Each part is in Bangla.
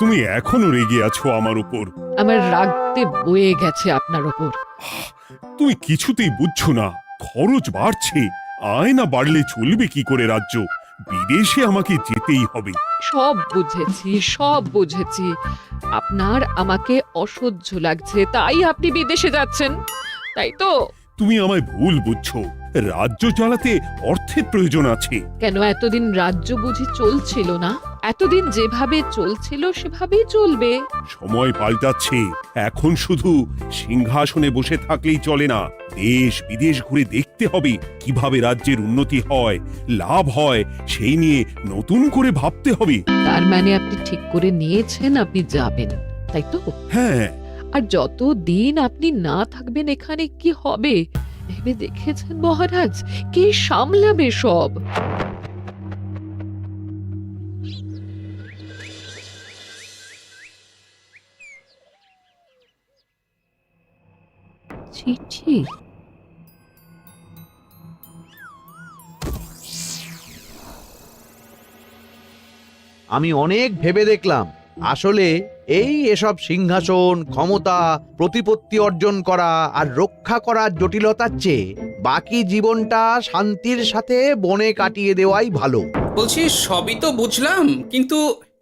তুমি এখনো রেগে আছো আমার উপর। আমার রাগতে বয়ে গেছে আপনার ওপর। তুমি কিছুতেই বুঝছো না, খরচ বাড়ছে। আয় না বাড়লে চলবে কি করে রাজ্য? বিদেশে আমাকে যেতেই হবে। সব বুঝেছি, সব বুঝেছি। আপনার আমাকে অসহ্য লাগছে, তাই আপনি বিদেশে যাচ্ছেন, তাই তো? তুমি আমায় ভুল বুঝছো। রাজ্য চালাতে অর্থের প্রয়োজন আছে। কেন এতদিন রাজ্য বুঝি চলছিল না? এতদিন যেভাবে চলছিল সেভাবেই চলবে। সময় পাল্টাচ্ছে। এখন শুধু সিংহাসনে বসে থাকলেই চলে না, দেশ বিদেশ ঘুরে দেখতে হবে কিভাবে রাজ্যের উন্নতি হয়, লাভ হয়, সেই নিয়ে নতুন করে ভাবতে হবে। তার মানে আপনি ঠিক করে নিয়েছেন আপনি যাবেন, তাই তো? হ্যাঁ। আর যতদিন আপনি না থাকবেন এখানে কি হবে ভেবে দেখেছেন মহারাজ? কে সামলাবে সব? চিঠি? আমি অনেক ভেবে দেখলাম, আসলে এসব সিংহাসন, ক্ষমতা, প্রতিপত্তি অর্জন করা আর রক্ষা করার জটিলতার চেয়ে বাকি জীবনটা শান্তির সাথে বনে কাটিয়ে দেওয়াই ভালো। বলছি সবই তো বুঝলাম, কিন্তু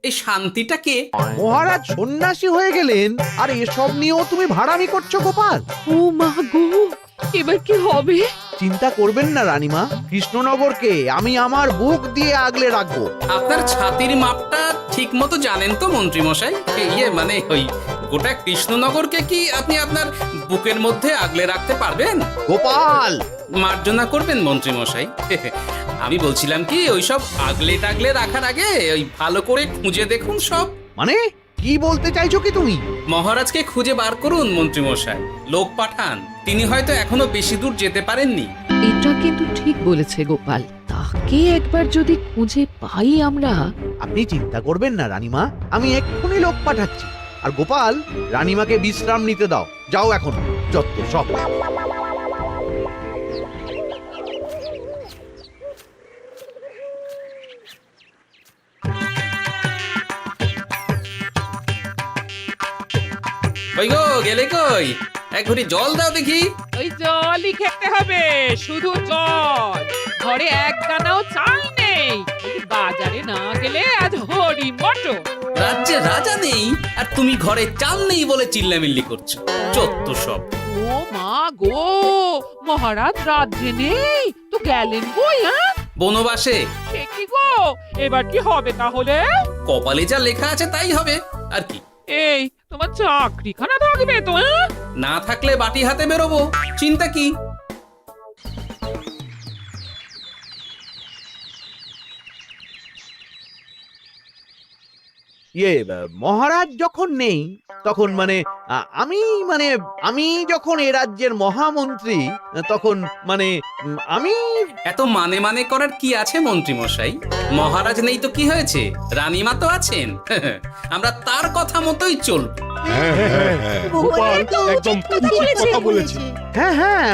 এই শান্তিটা কে? মহারাজ সন্ন্যাসী হয়ে গেলেন আর এসব নিয়েও তুমি ভাড়ামি করছো গোপাল? ও মা গো, এবার কি হবে? চিন্তা করবেন না রানীমা, কৃষ্ণনগরকে আমি আমার বুক দিয়ে আগলে রাখবো। আপনার ছাতির মাপটা ঠিক মতো জানেন তো মন্ত্রী মশাই? মানে ওই গোটা কৃষ্ণনগরকে কি আপনি আপনার বুকের মধ্যে আগলে রাখতে পারবেন? গোপাল! মার্জনা করবেন মন্ত্রী মশাই। আমি বলছিলাম কি, ওইসব আগলে টাগলে রাখার আগে ওই ভালো করে খুঁজে দেখুন সব। মানে কি বলতে চাইছো কি তুমি? মহারাজকে খুঁজে বার করুন মন্ত্রী মশাই, লোক পাঠান। তিনি হয়তো এখনো বেশি দূর যেতে পারেননি। এটা কিন্তু ঠিক বলেছে গোপাল, তাকে একবার যদি খুঁজে পাই আমরা। আপনি চিন্তা করবেন না রানীমা, আমি এক্ষুনি লোক পাঠাচ্ছি। আর গোপাল, রানীমাকে বিশ্রাম নিতে দাও। যাও এখন, যত সব। কই গো, গেলে কই? এক ঘটি জল দাও দেখি। ওই জলই খেতে হবে, শুধু জল। ঘরে এক দানাও চাল নেই। বাজারে না গেলে আজ হরি মটর। রাজ্যে রাজা নেই আর তুমি ঘরে চাল নেই বলে চিল্লামিল্লি করছো, চত্ব সব। ও মা গো, মহারাজ রাজ্যে নেই তো গেলেন কই? বনবাসে। সে কি গো, এবার কি হবে তাহলে? কপালে যা লেখা আছে তাই হবে, আর কি। এই তোমার চাকরিখানা থাকবে তো? না থাকলে বাটি হাতে বেরোবো, চিন্তা কি? মহারাজ যখন নেই তখন আমি যখন এ রাজ্যের মহামন্ত্রী, তখন আমি এত মানে করার কি আছে মন্ত্রী মশাই? মহারাজ নেই তো কি হয়েছে, রানীমা তো আছেন। আমরা তার কথা মতোই চলব। গোপাল একদম উচিত কথা বলেছে। হ্যাঁ,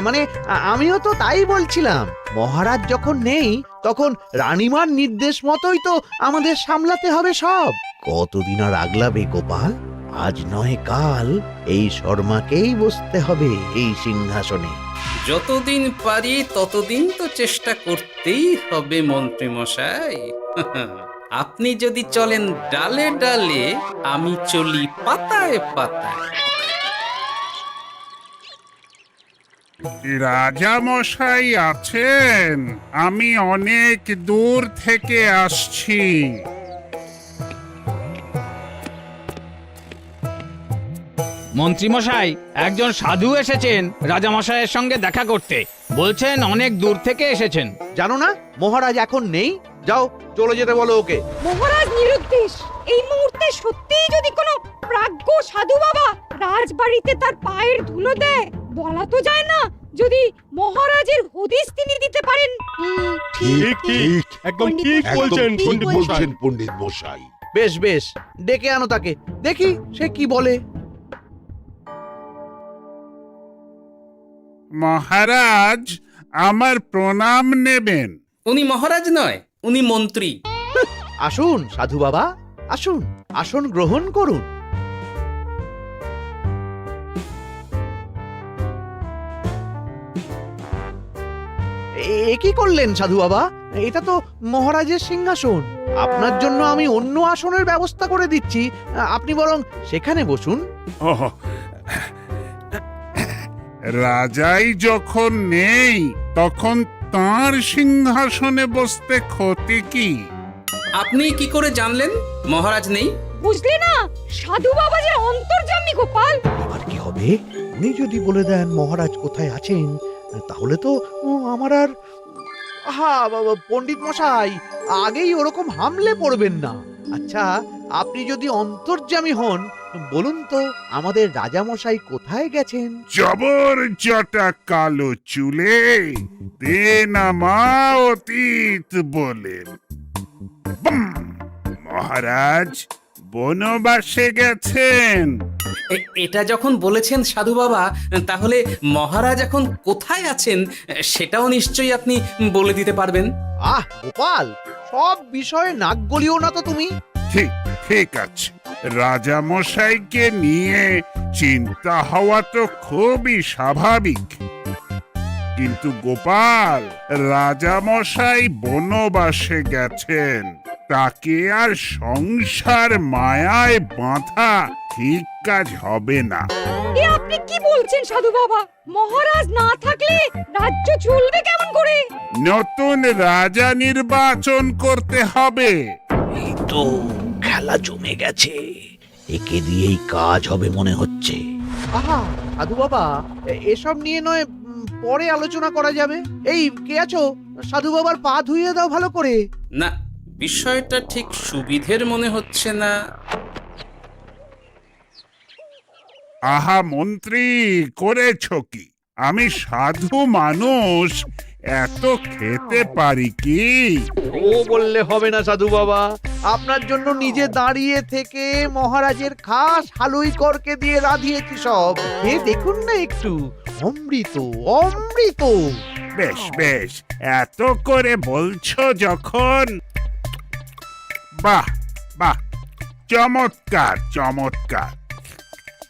আমিও তো তাই বলছিলাম। মহারাজ যখন নেই তখন রানীমার নির্দেশ মতোই তো আমাদের সামলাতে হবে সব। কতদিন আর আগলাবে গোপাল? আজ নয় কাল এই শর্মাকেই বসতে হবে এই সিংহাসনে। যতদিন পারি ততদিন তো চেষ্টা করতেই হবে মন্ত্রী মশাই। আপনি যদি চলেন ডালে ডালে, আমি চলি পাতায় পাতায়। রাজা মশাই আছেন? আমি অনেক দূর থেকে আসছি। মন্ত্রীমশাই, একজন সাধু এসেছেন রাজামশাইয়ের সঙ্গে দেখা করতে। বলছেন অনেক দূর থেকে এসেছেন। জানো না মহারাজ এখন নেই? যাও, চলে যেতে বলো ওকে। মহারাজ নিরুদ্দেশ। এই মুহূর্তে সত্যিই যদি কোনো প্রাজ্ঞ সাধু বাবা রাজবাড়িতে তার পায়ের ধুলো দেয়, বলা তো যায় না যদি মহারাজের হদিস তিনি দিতে পারেন। ঠিক ঠিক, একদম ঠিক বলছেন পণ্ডিত মশাই। বেশ, ডেকে আনো তাকে, দেখি সে কি বলে। মহারাজ, আমার প্রণাম নেবেন। উনি মহারাজ নয়, উনি মন্ত্রী। আসুন সাধু বাবা, আসুন। আসন গ্রহণ করুন। এ কি করলেন সাধু বাবা? এটা তো মহারাজের সিংহাসন। আপনার জন্য আমি অন্য আসনের ব্যবস্থা করে দিচ্ছি, আপনি বরং সেখানে বসুন। ওহ, রাজাই যখন নেই তখন তার সিংহাসনে বসতে ক্ষতি কি? আপনি কি করে জানলেন মহারাজ নেই? বুঝলি না, সাধু বাবা যে অন্তর্যামী গোপাল। এবার কি হবে? উনি যদি বলে দেন মহারাজ কোথায় আছেন, তাহলে তো আমার আর পণ্ডিত মশাই, আগেই ওরকম হামলে পড়বেন না। আচ্ছা, আপনি যদি অন্তর্যামী হন, বলুন তো আমাদের রাজা মশাই কোথায় গেছেন? জবর জটা কালো চুলে দেনামা অতীত বলেন। বুম! মহারাজ বনবাসে গেছেন। এটা যখন বলেছেন সাধু বাবা, তাহলে মহারাজ এখন কোথায় আছেন সেটাও নিশ্চয়ই আপনি বলে দিতে পারবেন। আহ গোপাল, সব বিষয়ে নাক গলিও না তো তুমি। ঠিক ঠিক আছে, রাজা মশাইকে নিয়ে চিন্তা হওয়া তো খুবই স্বাভাবিক, কিন্তু গোপাল, রাজা মশাই বনবাসে গেছেন, তাকে আর সংসার মায়ায় বাঁধা ঠিক কাজ হবে না। এ আপনি কি বলছেন সাধু বাবা? মহারাজ না থাকলে রাজ্য চলবে কেমন করে? নতুন রাজা নির্বাচন করতে হবে। এই তো খেলা জমে গেছে, একে দিয়েই কাজ হবে মনে হচ্ছে। আহা সাধু বাবা, এসব নিয়ে নয় পরে আলোচনা করা যাবে। এই কে আছো? সাধু বাবার পা ধুইয়ে দাও ভালো করে। না, বিষয়টা ঠিক সুবিধের মনে হচ্ছে না। আহা মন্ত্রী, করেছ কি? আমি সাধু মানুষ, এত খেতে পারি কি? ও বললে হবে না সাধু বাবা, আপনার জন্য নিজে দাঁড়িয়ে থেকে মহারাজের খাস হালুই করকে দিয়ে রাঁধিয়েছি সব। এ দেখুন না একটু, অমৃত অমৃত। বেশ বেশ, এত করে বলছো যখন, বাহ বাহ, চমৎকার চমৎকার।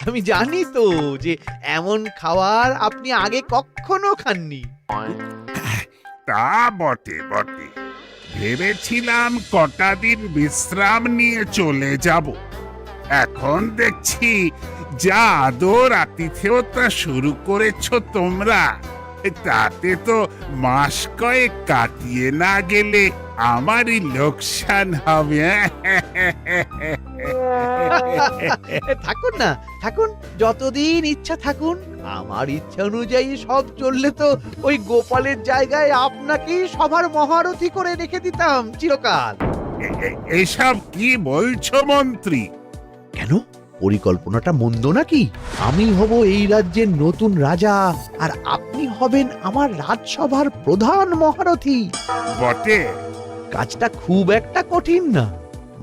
আমি জানি তো যে এমন খাবার আপনি আগে কখনো খাননি। তা বটে বটে, ভেবেছিলাম কটা দিন বিশ্রাম নিয়ে চলে যাব। এখন দেখছি যা আদর আতিথেয়তা শুরু করেছো তোমরা, তাতে তো মাস কয়েক কাটিয়ে না গেলে আমারই লোকসান হবে। থাকুন না, থাকুন, যতদিন ইচ্ছা থাকুন। আমার ইচ্ছা অনুযায়ী সব চললে তো ওই গোপালের জায়গায় আপনাকেই সবার মহারথী করে রেখে দিতাম চিরকাল। এসব কি বলছো মন্ত্রী? কেন, পরিকল্পনাটা মন্দ নাকি? আমি হব এই রাজ্যের নতুন রাজা, আর আপনি হবেন আমার রাজসভার প্রধান মহারথী। বটে, কাজটা খুব একটা কঠিন না।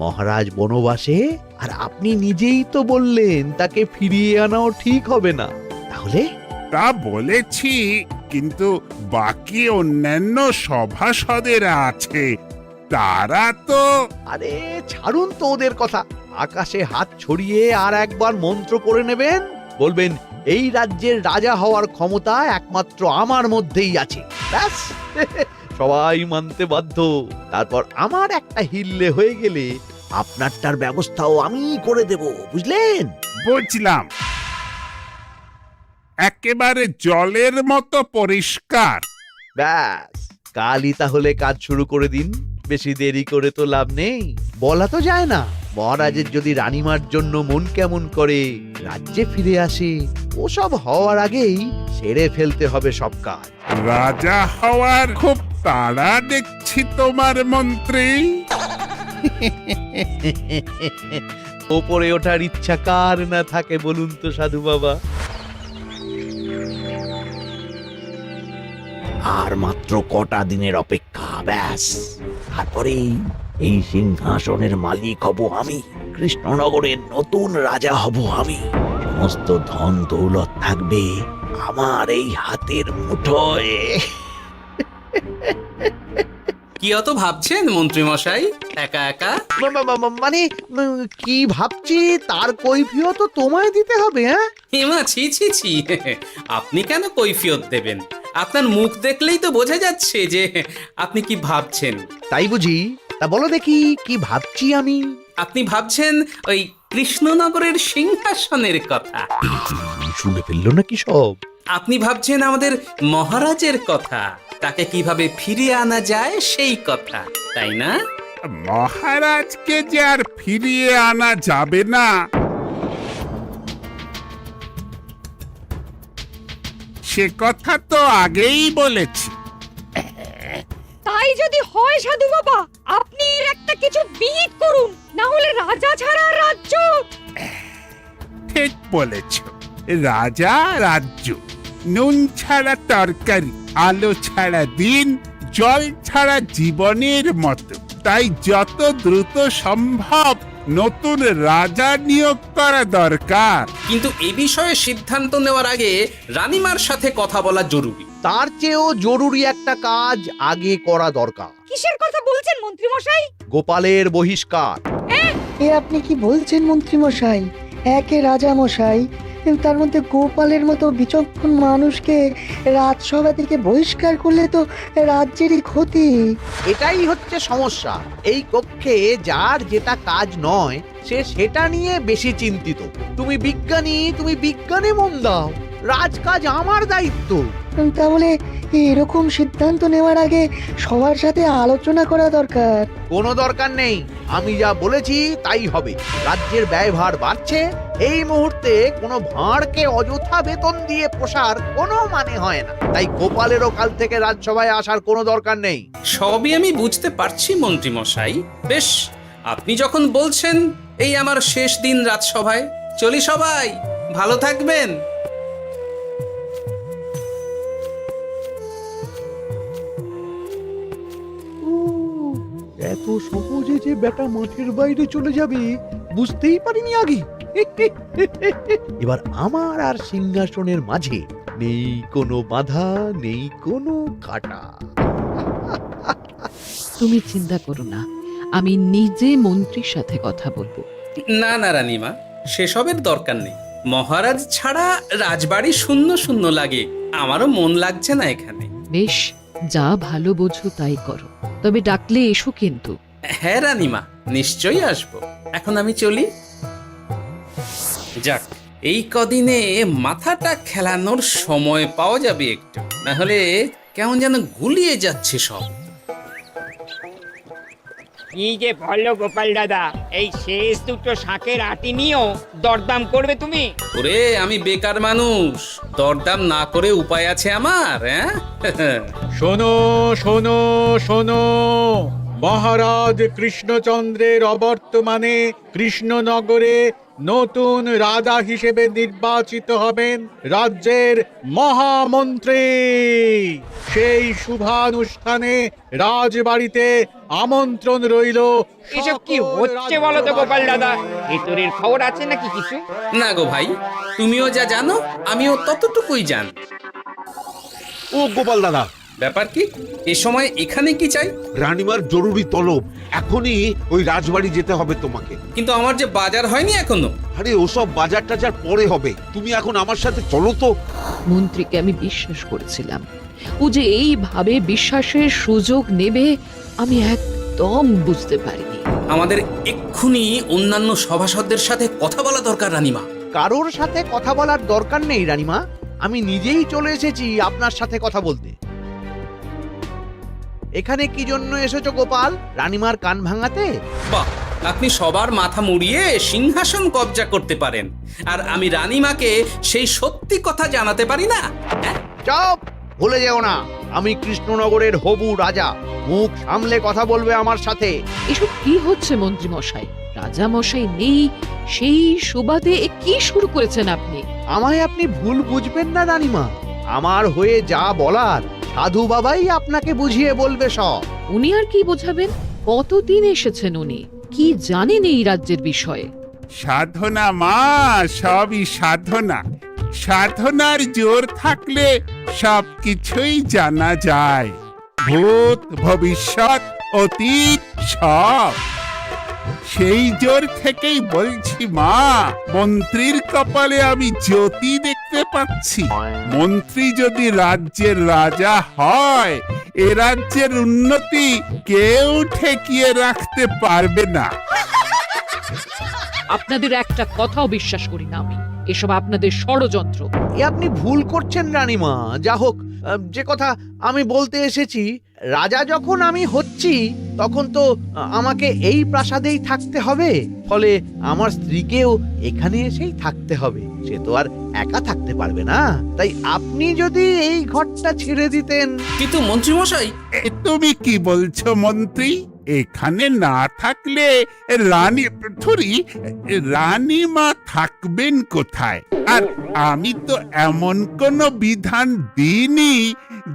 মহারাজ বনবাসে, আর আপনি নিজেই তো বললেন তাকে ফিরিয়ে আনাও ঠিক হবে না। তাহলে তা বলেছি, কিন্তু বাকি অন্যান্য সভাসদেরা আছে, তারা তো। আরে ছাড়ুন তো ওদের কথা। আকাশে হাত ছড়িয়ে আর একবার মন্ত্র পড়ে নেবেন, বলবেন এই রাজ্যের রাজা হওয়ার ক্ষমতা একমাত্র আমার মধ্যেই আছে। ব্যাস, সবাই মানতে বাধ্য। তারপর আমার একটা হিল্লে হয়ে গেলে আপনারটার ব্যবস্থাও আমি করে দেব, বুঝলেন? বুঝলাম, একেবারে জলের মতো পরিষ্কার। ব্যাস, কালই তাহলে কাজ শুরু করে দিন। বেশি দেরি করে তো লাভ নেই। বলা তো যায় না, মহারাজের যদি রানীমার জন্য মন কেমন করে, রাজ্যে ফিরে আসে, ওসব হওয়ার আগেই সেরে ফেলতে হবে সব কাজ। রাজা হওয়ার খুব তাড়া দেখছি তোমার মন্ত্রী। ওপরে ওঠার ইচ্ছা কার না থাকে বলুন তো সাধু বাবা? আর মাত্র কটা দিনের অপেক্ষা, ব্যাস। তারপরেই এই সিংহাসনের মালিক হব আমি, কৃষ্ণনগরের নতুন রাজা হব আমি। সমস্ত ধন দৌলত থাকবে আমার এই হাতের মুঠোয়। কি অত ভাবছেন মন্ত্রী মশাই একা একা? মানে কি ভাবছি তার কৈফিয়ত তো তোমায় দিতে হবে। হ্যাঁ, হিমা, ছি ছি ছি, আপনি কেন কৈফিয়ত দেবেন? আপনার মুখ দেখলেই তো বোঝা যাচ্ছে যে আপনি কি ভাবছেন। তাই বুঝি? তা বলো দেখি কি ভাবছি আমি। আপনি ভাবছেন ওই কৃষ্ণনগরের সিংহাসনের কথা। শুনে ফেললো নাকি সব? আপনি ভাবছেন আমাদের মহারাজের কথা, তাকে কিভাবে ফিরিয়ে আনা যায় সেই কথা, তাই না? মহারাজকে যে আর ফিরিয়ে আনা যাবে না, সে কথা তো আগেই বলেছি। তাই যদি হয় সাধু বাবা, আপনি এর একটা কিছু বিহিত করুন, না হলে রাজা ছাড়া রাজ্য। ঠিক বলেছ, রাজা রাজ্য, নুন ছাড়া তরকারি, আলো ছাড়া দিন, জল ছাড়া জীবনের মতো। তাই যত দ্রুত সম্ভব নতুন রাজা নিয়োগ করা দরকার। কিন্তু এ বিষয়ে সিদ্ধান্ত নেওয়ার আগে রানীমার সাথে কথা বলা জরুরি। তার চেয়েও জরুরি একটা কাজ আগে করা দরকার। কিসের কথা বলছেন মন্ত্রী মশাই? গোপালের বহিষ্কার। এ আপনি কি বলছেন মন্ত্রী মশাই? একে রাজা মশাই, তার মধ্যে গোপালের মতো বিচক্ষণ মানুষকে রাজসভা থেকে বহিষ্কার করলে তো রাজ্যেরই ক্ষতি। এটাই হচ্ছে সমস্যা। এই কক্ষে যার যেটা কাজ নয় সে সেটা নিয়ে বেশি চিন্তিত। তুমি বিজ্ঞানে মন দাও, রাজকাজ আমার দায়িত্ব। তাহলে এরকম সিদ্ধান্ত নেওয়ার আগে সবার সাথে আলোচনা করা দরকার। কোনো দরকার নেই, আমি যা বলেছি তাই হবে। রাজ্যের ব্যয়ভার বাড়ছে, এই মুহূর্তে কোনো ভাঁড়কে অযথা বেতন দিয়ে পোষার কোনো মানে হয় না। তাই গোপালেরও কাল থেকে রাজসভায় আসার কোনো দরকার নেই। সবই আমি বুঝতে পারছি মন্ত্রী মশাই। বেশ, আপনি যখন বলছেন, এই আমার শেষ দিন রাজসভায়, চলি সবাই, ভালো থাকবেন। এত সহজে যে বেটা মাঠের বাইরে চলে যাবে বুঝতেই পারিনি আগে। এবার আমার আর সিংহাসনের মাঝে নেই কোনো বাধা, নেই কোনো কাটা। তুমি চিন্তা করো না, আমি নিজে মন্ত্রীর সাথে কথা বলবো। না না রানীমা, সেসবের দরকার নেই। মহারাজ ছাড়া রাজবাড়ি শূন্য শূন্য লাগে, আমারও মন লাগছে না এখানে। বেশ, যা ভালো বোঝো তাই করো, তবে ডাকলে এসো কিন্তু। হ্যাঁ রানীমা, নিশ্চয়ই আসবো। এখন আমি চলি। যাক, এই কদিনে মাথাটা খেলানোর সময় পাওয়া যাবে একটু, না হলে কেমন যেন গুলিয়ে যাচ্ছে সব। কি যে বললো গোপাল দাদা, এই শেষ দুটো শাকের আটি নিয়েও দরদাম করবে তুমি? ওরে, আমি বেকার মানুষ, দরদাম না করে উপায় আছে আমার? হ্যাঁ শোনো শোনো শোনো, মহারাজ কৃষ্ণচন্দ্রের অবর্তমানে কৃষ্ণনগরে নতুন রাজা হিসেবে নির্বাচিত হবেন রাজ্যের মহামন্ত্রী। সেই শুভানুষ্ঠানে রাজবাড়িতে আমন্ত্রণ রইল। এসব কি হচ্ছে বলো তো গোপাল দাদা? ভেতরের খবর আছে নাকি কিছু? না গো ভাই, তুমিও যা জানো আমিও ততটুকুই জানি। ও গোপাল দাদা, ব্যাপার কি? এ সময় এখানে কি চাই? রানীমার জরুরি তলব, এখনই ওই রাজবাড়ি যেতে হবে তোমাকে। কিন্তু আমার যে বাজার হয়নি এখনো। আরে ওসব বাজার টাজার পরে হবে, তুমি এখন আমার সাথে চলো তো। মন্ত্রীকে আমি বিশ্বাস করেছিলাম, ও যে এইভাবে বিশ্বাসের সুযোগ নেবে আমি একদম বুঝতে পারিনি। আমাদের এক্ষুনি অন্যান্য সভাসদদের সাথে কথা বলা দরকার রানীমা। কারোর সাথে কথা বলার দরকার নেই রানীমা, আমি নিজেই চলে এসেছি আপনার সাথে কথা বলতে। এখানে কি জন্য এসেছো গোপাল? রানীমার কান ভাঙাতে? বাহ, আপনি সবার মাথা মুড়িয়ে সিংহাসন কবজা করতে পারেন, আর আমি রানীমাকে সেই সত্যি কথা জানাতে পারি না? হ্যাঁ? চুপ! ভুলে যেও না, আমি কৃষ্ণনগরের হবু রাজা। মুখ সামলে কথা বলবে আমার সাথে। এসব কি হচ্ছে মন্ত্রী মশাই? রাজা মশাই নেই, সেই সুবাদে এ কি শুরু করেছেন আপনি? আমায় আপনি ভুল বুঝবেন না রানীমা, আমার হয়ে যা বলার সাধু বাবাই আপনাকে বুঝিয়ে বলবে সব। উনি আর কি বোঝাবেন? কতদিন এসেছেন উনি, কি জানেন এই রাজ্যের বিষয়ে? সাধনা মা, সবই সাধনা। সাধনার জোর থাকলে সবকিছুই জানা যায়। ভূত ভবিষ্যৎ অতীত সব। সেই জোর থেকেই বলছি মা, মন্ত্রীর কপালে আমি জ্যোতি দেখতে পাচ্ছি। মন্ত্রী যদি রাজ্যের রাজা হয়, এ রাজ্যের উন্নতি কেউ ঠেকিয়ে রাখতে পারবে না। আপনাদের একটা কথাও বিশ্বাস করি না আমি, এসব আপনাদের ষড়যন্ত্র। এ আপনি ভুল করছেন রানীমা। যা হোক, যে কথা আমি বলতে এসেছি, রাজা যখন আমি হচ্ছি তখন তো আমাকে এই প্রাসাদেই থাকতে হবে, ফলে আমার স্ত্রীকেও এখানে এসেই থাকতে হবে। সে তো আর একা থাকতে পারবে না, তাই আপনি যদি এই ঘরটা ছেড়ে দিতেন। কিন্তু মন্ত্রীমশাই, তুমি কি বলছো মন্ত্রী? এখানে না থাকলে রানীমা থাকবেন কোথায়? আর আমি তো এমন কোন বিধান দিইনি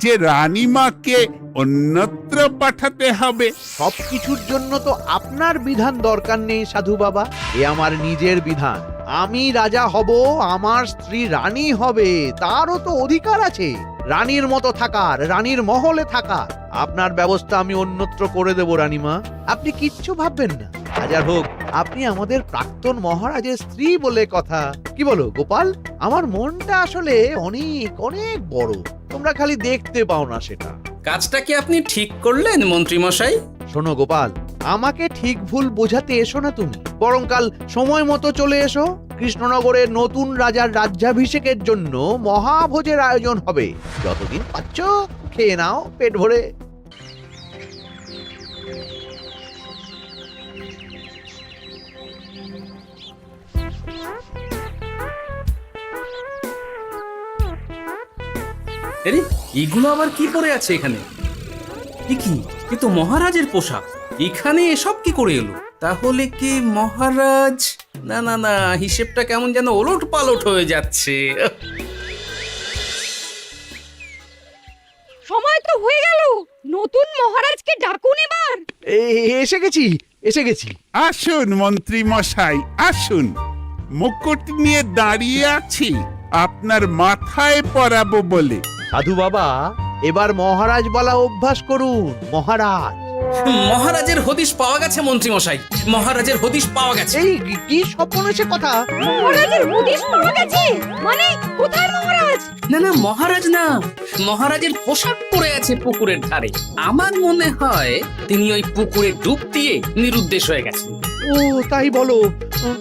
যে রানীমাকে অন্যত্র পাঠাতে হবে। সবকিছুর জন্য তো আপনার বিধান দরকার নেই সাধু বাবা, এ আমার নিজের বিধান। আমি রাজা হব, আমার স্ত্রী রানী হবে, তারও তো অধিকার আছে রানীর মতো থাকার, রানীর মহলে থাকার। আপনার ব্যবস্থা আমি অন্যত্র করে দেব রানীমা, আপনি কিচ্ছু ভাববেন না। হাজার হোক আপনি আমাদের প্রাক্তন মহারাজের স্ত্রী বলে কথা। কি বলো গোপাল? আমার মনটা আসলে অনেক অনেক বড়, তোমরা খালি দেখতে পাও না সেটা। কাজটা কি আপনি ঠিক করলেন মন্ত্রীমশাই? শোনো গোপাল, আমাকে ঠিক ভুল বোঝাতে এসো না তুমি, বরং কাল সময় মতো চলে এসো। কৃষ্ণনগরের নতুন রাজার রাজ্যাভিষেকের জন্য মহাভোজের আয়োজন হবে। যতদিন পাচ্ছ খেয়ে নাও পেট ভরে। আরে এগুলো আবার কি পরে আছে এখানে? কি এ তো মহারাজের পোশাক, এখানে এসব কি করে এলো? তাহলে কি মহারাজ? না না না, হিসেবটা কেমন যেন ওলট পালট হয়ে যাচ্ছে। সময় তো হয়ে গেল, নতুন মহারাজকে ডাকুন এবার। এসে গেছি, এসে গেছি। আসুন মন্ত্রী মশাই, আসুন। মুকুট নিয়ে দাঁড়িয়ে আছি আপনার মাথায় পরাবো বলে। সাধু বাবা, এবার মহারাজ বলা অভ্যাস করুন। মহারাজ। মহারাজের হদিশ পাওয়া গেছে মন্ত্রীমশাই, মহারাজের হদিশ পাওয়া গেছে। এই কি সর্বনেশে কথা! মহারাজের হদিশ পাওয়া গেছে মানে কোথায় মহারাজ? না না, মহারাজ না, মহারাজের পোশাক পরে আছে পুকুরের ধারে। আমার মনে হয় তিনি ওই পুকুরে ডুব দিয়ে নিরুদ্দেশ হয়ে গেছেন। ও তাই বলো?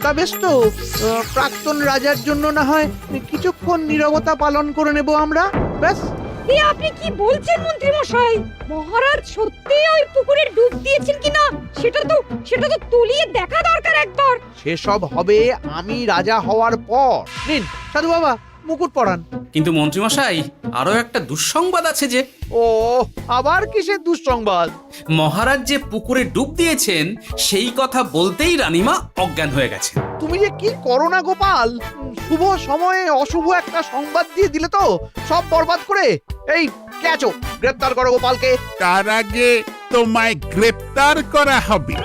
তা বেশ তো, প্রাক্তন রাজার জন্য না হয় কিছুক্ষণ নীরবতা পালন করে নেব আমরা, ব্যাস। এ আপনি কি বলছেন মন্ত্রী মশাই? মহারাজ সত্যি ওই পুকুরে ডুব দিয়েছেন কিনা সেটা তো তলিয়ে দেখা দরকার একবার। সেসব হবে আমি রাজা হওয়ার পর। নিন সাধু বাবা, মুকুট পরান। কিন্তু মন্ত্রীমশাই, আরো একটা দুঃসংবাদ আছে যে। ও আবার কিসের দুঃসংবাদ? মহারাজ যে পুকুরে ডুব দিয়েছেন সেই কথা বলতেই রানীমা অজ্ঞান হয়ে গেছে। তুমি যে কি করো না গোপাল, শুভ সময়ে অশুভ একটা সংবাদ দিয়ে দিলে তো সব বরবাদ করে। এই কে আছো? গ্রেপ্তার করো গোপালকে। তার আগে তোমায় গ্রেপ্তার করা হবে।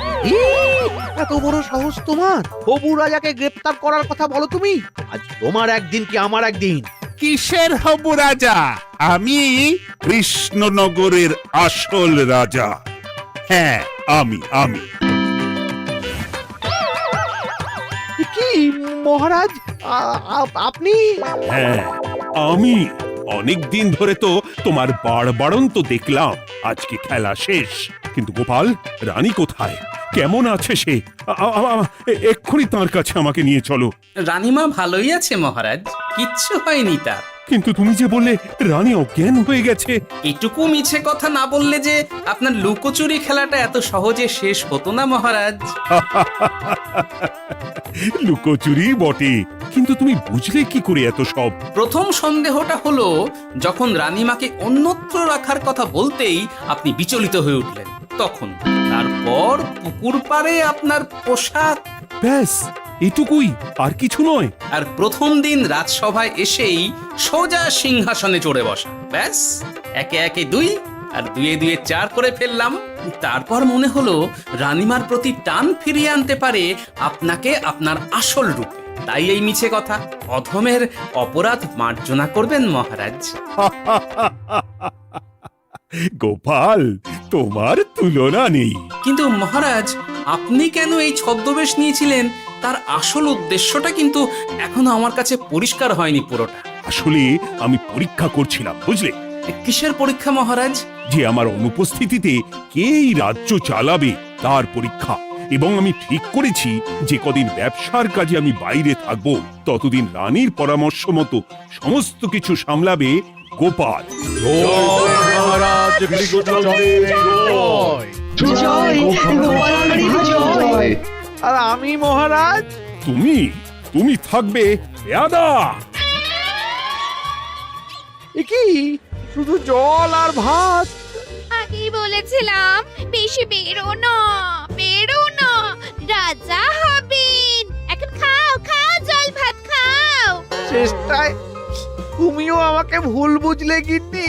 এত বড় সাহস তোমার? হবু রাজাকে গ্রেপ্তার করার কথা বলো তুমি? আজ তোমার একদিন কি আমার একদিন। কিসের হবু রাজা? আমি কৃষ্ণনগরের আসল রাজা। হ্যাঁ, আমি। কি মহারাজ, আপনি? হ্যাঁ, আমি। অনেক দিন ধরে তো তোমার বাড়বাড়ন্ত দেখলাম, আজকে খেলা শেষ। কিন্তু গোপাল, রানী কোথায়? কেমন আছে সে? এক্ষুনি তার কাছে আমাকে নিয়ে চলো। রানীমা ভালোই আছে মহারাজ, কিচ্ছু হয়নি তার। কিন্তু তুমি যে বললে রানী অজ্ঞান হয়ে গেছে। এটুকু মিছে কথা না বললে যে আপনার লুকোচুরি খেলাটা এত সহজে শেষ হতো না মহারাজ। লুকোচুরি বটে, কিন্তু তুমি বুঝলে কি করে এত সব? প্রথম সন্দেহটা হলো যখন রানীমাকে অন্যত্র রাখার কথা বলতেই আপনি বিচলিত হয়ে উঠলেন, তখন। তারপর পুকুর পাড়ে আপনার পোশাক, ব্যাস এটুকুই, আর কিছু নয়। আর প্রথম দিন রাজসভায় এসেই সোজা সিংহাসনে চড়ে বসা, ব্যাস। একে একে 2 আর 2 এ 2 4 করে ফেললাম। তারপর মনে হলো রানীমার প্রতি টান ফিরিয়ে আনতে পারে আপনাকে আপনার আসল রূপে। তাই এই মিছে কথা। অধমের অপরাধ মার্জনা করবেন মহারাজ। গোপাল, তোমার তুলনা নেই। কিন্তু মহারাজ, আপনি কেন এই ছদ্মবেশ নিয়েছিলেন তার আসল উদ্দেশ্যটা কিন্তু এখনো আমার কাছে পরিষ্কার হয়নি পুরোটা। আসলে আমি পরীক্ষা করছিলাম, বুঝলে, কিসের পরীক্ষা মহারাজ? যে আমার অনুপস্থিতিতে কেই রাজ্য চালাবে তার পরীক্ষা। এবং আমি ঠিক করেছি যে কদিন ব্যবসার কাজে আমি বাইরে থাকব ততদিন রানীর পরামর্শ মতো সমস্ত কিছু সামলাবে গোপাল। আর আমি মহারাজ? তুমি থাকবে পেয়াদা। এ কি শুধু জল আর ভাত? আগেই বলেছিলাম বেশি বেরো না, বেরো না, রাজা হবেন। এখন খাও খাও, জল ভাত খাও। চেষ্টায় তুমিও আমাকে ভুল বুঝলে গিন্নি।